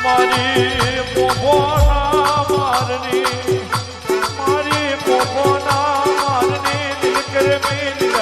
મારી પોપોના મારની મારી પોપોના મારની દિલ કરે મેરી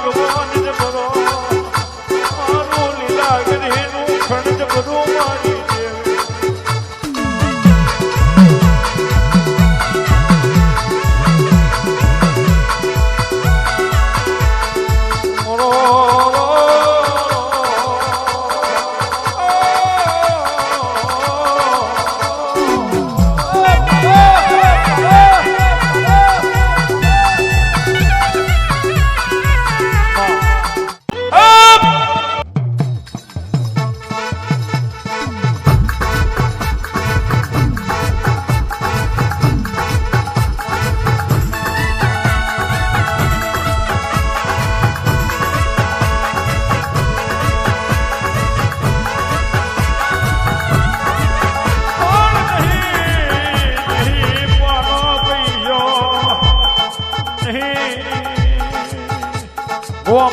ભગવાન જ બરો મારું લીલાગરીનું ખંડ બધું મારી દેવી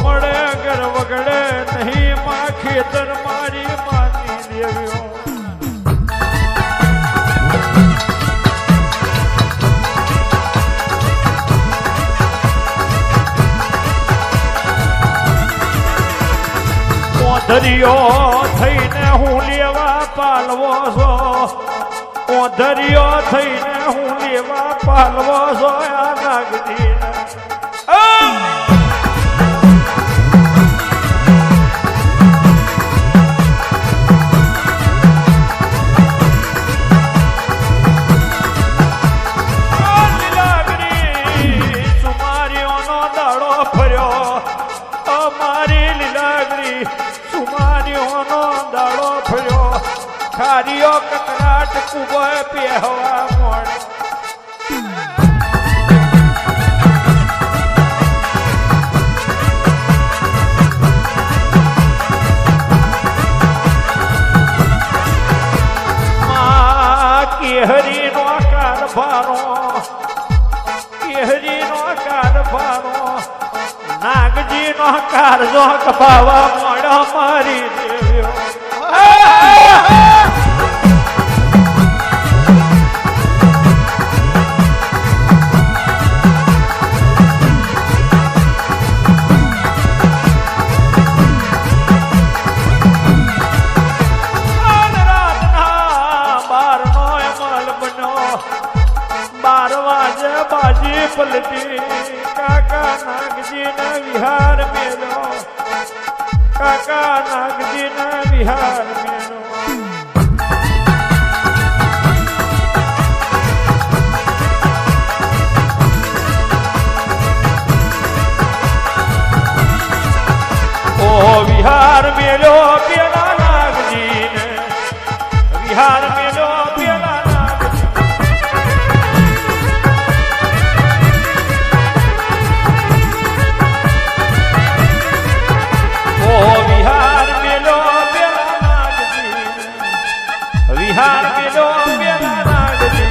મળે ઘર વગડે નહીં માં ખેતર મારી માની દેવ્યો ઓધરિયો થઈને હું લેવા પાલવો છો ઓધરિયો થઈને હું લેવા પાલવો છો આ નાગજી ખારીઓ કકરાટ કુબો પહેવા મોડે કેહરીનો કારભારો નાગજીનો કારજો કપાવા મોડો મારી દેવ્યો બાજી પલટી કાકા નાગજીના વિહાર મેલો કાકા નાગજીના વિહાર મેલો ઓ વિહાર મેલો પેલા નાગજીને વિહાર મેલો પેલા વિહાર મેલો પેલા નાગજી વિહાર મેલો પેલા નાગજી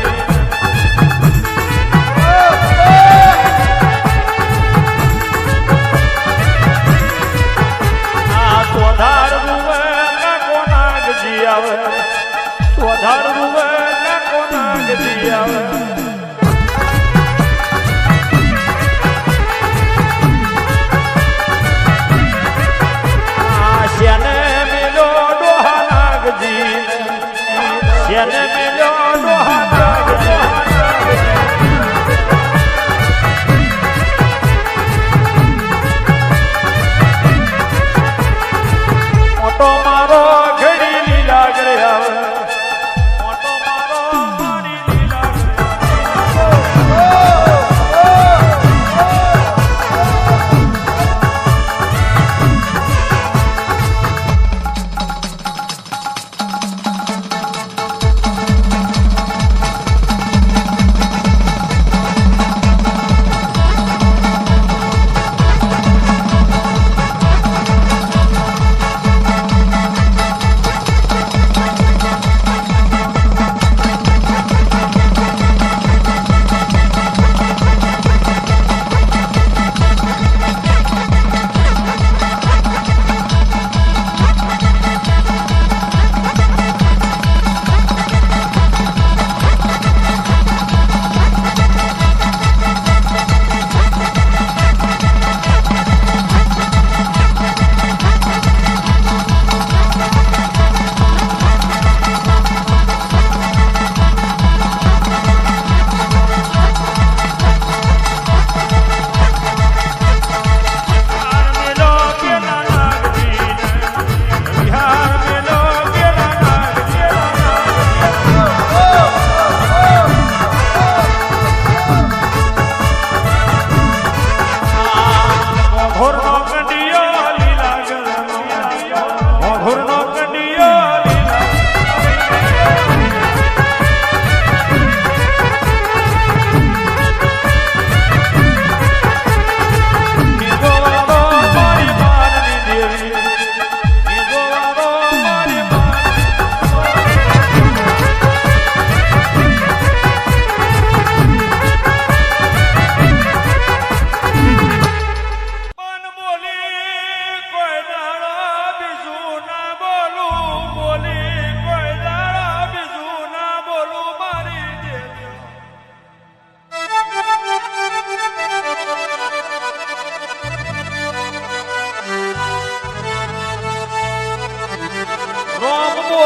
આ સ્વધાર રૂવે કાકો નાગજી આવે સ્વધાર રૂવે કાકો નાગજી આવે શ્યાને મેલો ડોહા નાગજી શ્યાને મેલો ડોહા નાગજી મોટો મારો ઘડી લીલા ગળે આવે મોટો મારો મારી લીલા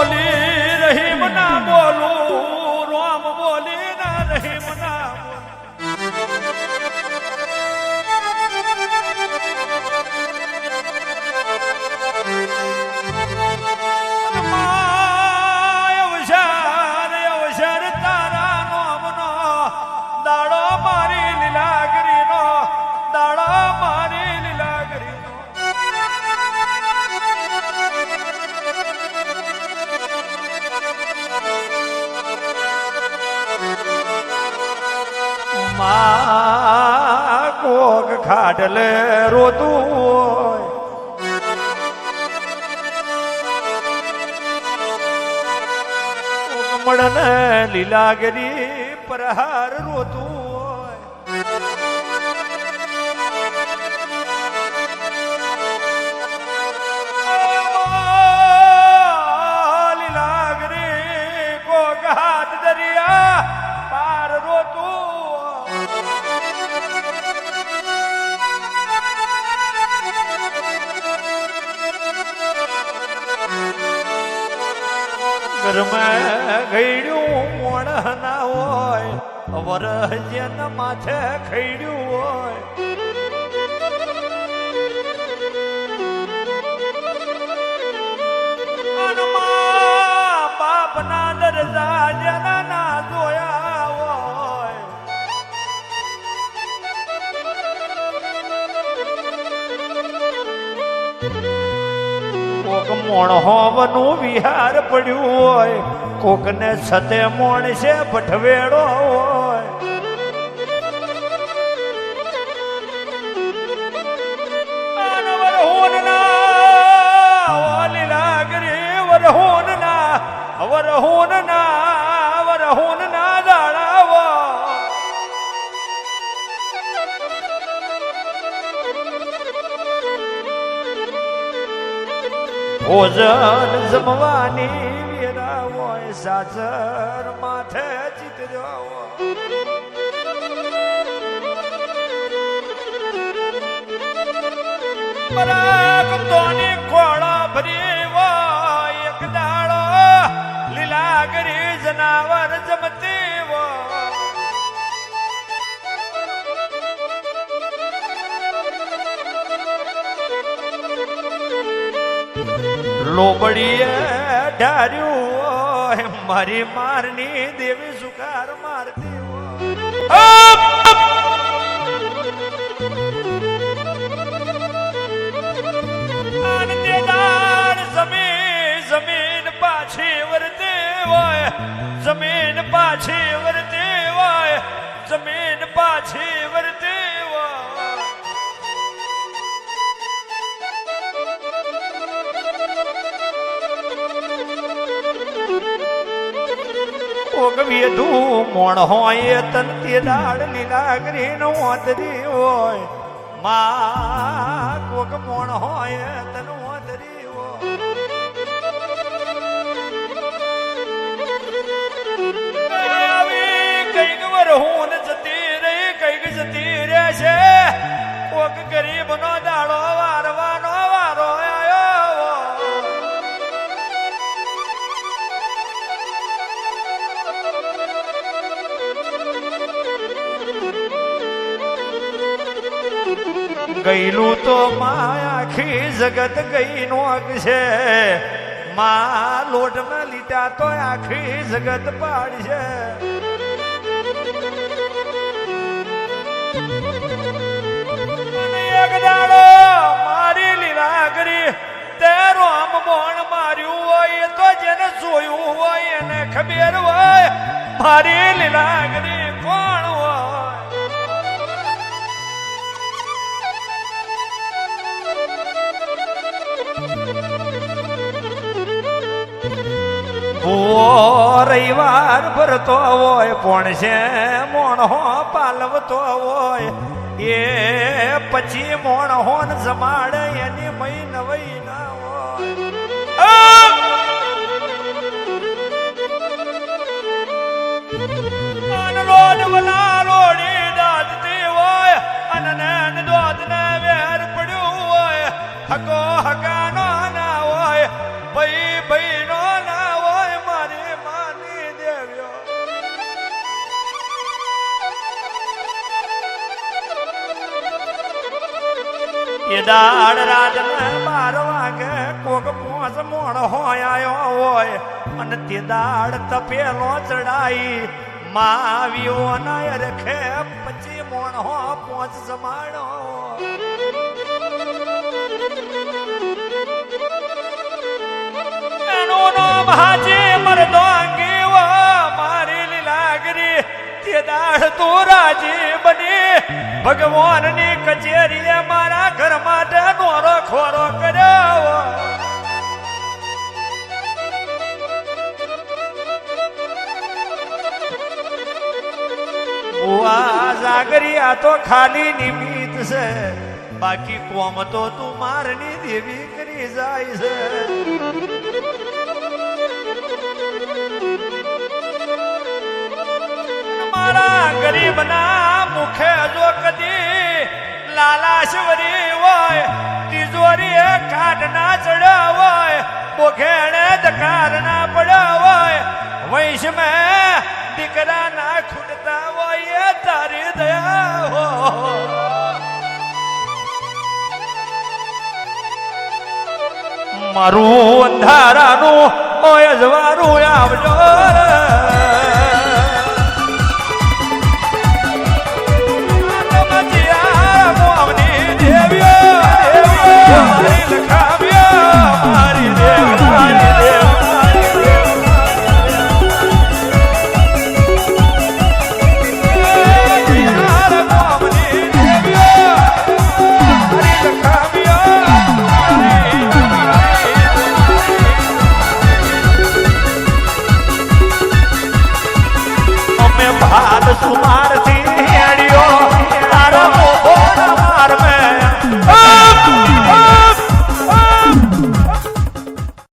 બોલી રહીમ ના બોલું, રોમ બોલી ના રહીમ ના અવસર તારા નોમનો દાડો મારી લીલાગરીનો, દાડો મારી લીલાગરીનો. માં કોક ખાડલે રોતું હોય, મળને લીલાગરી પ્રહાર રોતું હોય. લીલાગરી કોક હાથ દરિયા પાર રોતું ઘરમાં ગયડ્યું મોણ ના હોય, વરહ જેન માથે ખૈડ્યું હોય. બાપ ના દરજા જેના ના જોયા હોય, કોક મોણ હોવાનું વિહાર પડ્યું હોય, કોક ને છતે મોણ છે ભટવેડો હોય. વરહુન ના દાડાવો ભોજન જમવાની વેરા હોય, સાસર માથે ચિતર્યો હોય. પરાગ તોની ખોળા ભરી હોય, એક દાડો લીલાગરી જનાવર જમતી હોય. લોબડીએ ઢાર્યું હોય, મારી મારની દેવી સુકાર મારતી જમીન પાછી વરતી હોય, જમીન પાછી વરતી હોય, જમીન પાછી વરતી હોય. વેધું મોણ હોય તન તે દાડ લીલાગરી નો ઓતરી હોય, માં કોક મોણ હોય તન ઓતરી હોય. કઈક વરહુન જતી રહી, કઈક જતી રહેશે, કોક ગરીબ નો દાડો વારવાનો વારો આવ્યો. ગયેલું તો માં આખી જગત ગઈ નો છે, માં લોટ માં લીટા તો આખી જગત પાડશે. એક દાડો મારી લીલાગરી તે રોમ મોણ માર્યું હોય, તો જેને જોયું હોય એને ખબર હોય મારી લીલાગરી કોણ હોય. રવિવાર ભરતો હોય, પણ છે મોણો પાલવતો હોય, એ પછી મોણો જમાડે એની મય નવઈ ના હોય. રોડી દાદતી હોય, અને દોધ ને વેર પડ્યું હોય, હકો હકાનો ના હોય, ભાઈ ભાઈ નો ના હોય. દાડ રાત ને 12 વાગે કોક 5 મોણ હોય આયો હોય અને તે દાડ તપેલો ચડાઈ માવ્યો ના રખે 25 મોણ હો 5 સમાણો એનું નામ હાજી મરદોંગી મારી લીલાગરી તે દાડ તો રાજી બની ભગવાનની કચેરીએ મારા ઘર માટે નોરો ખોરો કર્યો જાગરી આ તો ખાલી નિમિત્ત છે બાકી કોમ તો તું મારની દેવી કરી જાય છે મારા ગરીબના મુખે જો કદી લાલાશવરી હોય તિજોરી કાઢ ના ચડ્યા હોય બોઘેણે દકાર ના પડ્યા હોય વૈશ મેં દીકરા ના ખૂટતા હોય તારી દયા હો મારું અંધારાનું ઓય જવારું આવજો